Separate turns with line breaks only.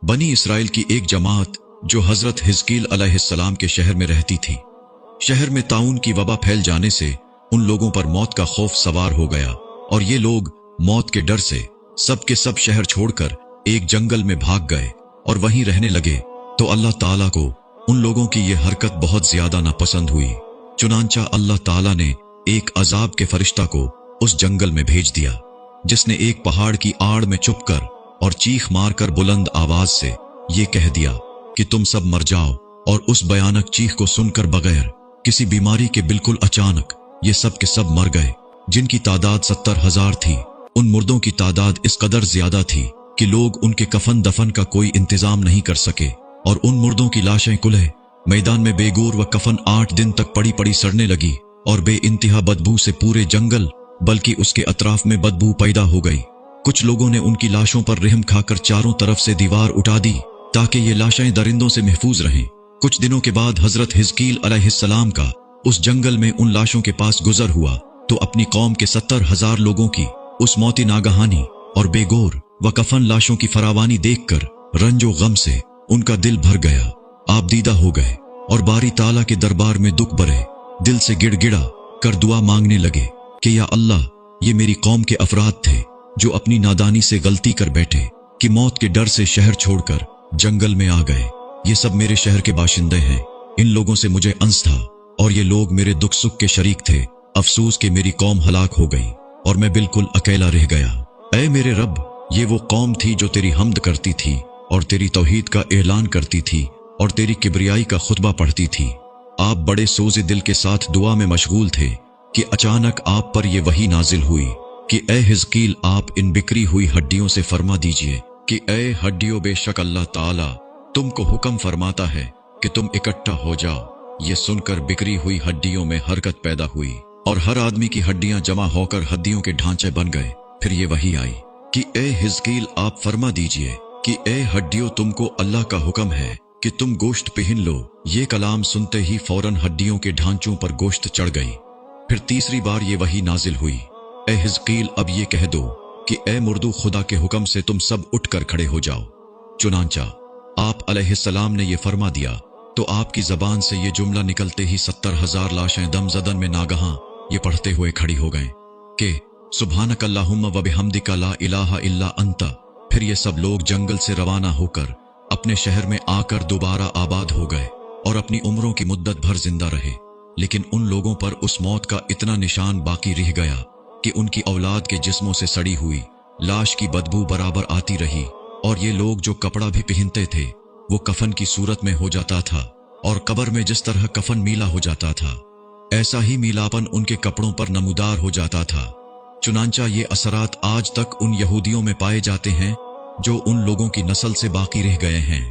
बनी इसराइल की एक जमात जो हजरत हिजकील अलैहिस्सलाम के शहर में रहती थी। शहर में ताउन की वबा फैल जाने से उन लोगों पर मौत का खौफ सवार हो गया और ये लोग मौत के डर से सब के सब शहर छोड़कर एक जंगल में भाग गए और वहीं रहने लगे। तो अल्लाह ताला को उन लोगों की ये हरकत बहुत ज्यादा नापसंद हुई। चुनांचा अल्लाह ताला ने एक अजाब के फरिश्ता को उस जंगल में भेज दिया, जिसने एक पहाड़ की आड़ में छुपकर और चीख मारकर बुलंद आवाज से ये कह दिया कि तुम सब मर जाओ। और उस भयानक चीख को सुनकर बगैर किसी बीमारी के बिल्कुल अचानक ये सब के सब मर गए, जिनकी तादाद 70,000 थी। उन मुर्दों की तादाद इस कदर ज्यादा थी कि लोग उनके कफन दफन का कोई इंतजाम नहीं कर सके और उन मुर्दों की लाशें कुल्हे मैदान में बेगूर व कफन 8 दिन तक पड़ी पड़ी सड़ने लगी और बेइंतहा बदबू से पूरे जंगल बल्कि उसके अतराफ में बदबू पैदा हो गई। कुछ लोगों ने उनकी लाशों पर रहम खाकर चारों तरफ से दीवार उठा दी ताकि ये लाशें दरिंदों से महफूज रहें। कुछ दिनों के बाद हजरत हिजकील अलैहिस्सलाम का उस जंगल में उन लाशों के पास गुजर हुआ तो अपनी कौम के 70,000 लोगों की उस मौती नागहानी और बेगोर व कफन लाशों की फरावानी देखकर रंजो गम से उनका दिल भर गया, आप दीदा हो गए और बारी ताला के दरबार में दुख भरे दिल से गिड़गिड़ा कर दुआ मांगने लगे कि या अल्लाह, ये मेरी कौम के अफराद थे जो अपनी नादानी से गलती कर बैठे कि मौत के डर से शहर छोड़कर जंगल में आ गए। ये सब मेरे शहर के बाशिंदे हैं, इन लोगों से मुझे अंस था और ये लोग मेरे दुख सुख के शरीक थे। अफसोस कि मेरी कौम हलाक हो गई और मैं बिल्कुल अकेला रह गया। ऐ मेरे रब, ये वो कौम थी जो तेरी हमद करती थी और तेरी तौहीद का ऐलान करती थी और तेरी किबरियाई का खुतबा पढ़ती थी। आप बड़े सोजे दिल के साथ दुआ में मशगूल थे कि अचानक आप पर यह वही नाजिल हुई कि ए हिजकील, आप इन बिखरी हुई हड्डियों से फरमा दीजिए कि ए हड्डियों, बेशक अल्लाह ताला तुमको हुक्म फरमाता है कि तुम इकट्ठा हो जाओ। ये सुनकर बिखरी हुई हड्डियों में हरकत पैदा हुई और हर आदमी की हड्डियां जमा होकर हड्डियों के ढांचे बन गए। फिर ये वही आई कि ए हिजकील, आप फरमा दीजिए कि ए हड्डियों, तुमको अल्लाह का हुक्म है कि तुम गोश्त पहन लो। ये कलाम सुनते ही फौरन हड्डियों के ढांचों पर गोश्त चढ़ गई। फिर तीसरी बार ये वही नाजिल हुई, ए हिजकील, अब ये कह दो कि ए मुर्दू, खुदा के हुक्म से तुम सब उठकर खड़े हो जाओ। चुनांचा आप अलैहिस्सलाम ने ये फरमा दिया तो आपकी जबान से ये जुमला निकलते ही 70,000 लाशें दमजदन में नागहां ये पढ़ते हुए खड़ी हो गए कि सुब्हानक अल्लाहुम्मा व बिहम्दिका ला इलाहा इल्ला अंता। फिर ये सब लोग जंगल से रवाना होकर अपने शहर में आकर दोबारा आबाद हो गए और अपनी उम्रों की मुद्दत भर जिंदा रहे। लेकिन उन लोगों पर उस मौत का इतना निशान बाकी रह गया कि उनकी औलाद के जिस्मों से सड़ी हुई लाश की बदबू बराबर आती रही और ये लोग जो कपड़ा भी पहनते थे वो कफन की सूरत में हो जाता था और कब्र में जिस तरह कफन मीला हो जाता था ऐसा ही मीलापन उनके कपड़ों पर नमूदार हो जाता था। चुनांचा ये असरात आज तक उन यहूदियों में पाए जाते हैं जो उन लोगों की नस्ल से बाकी रह गए हैं।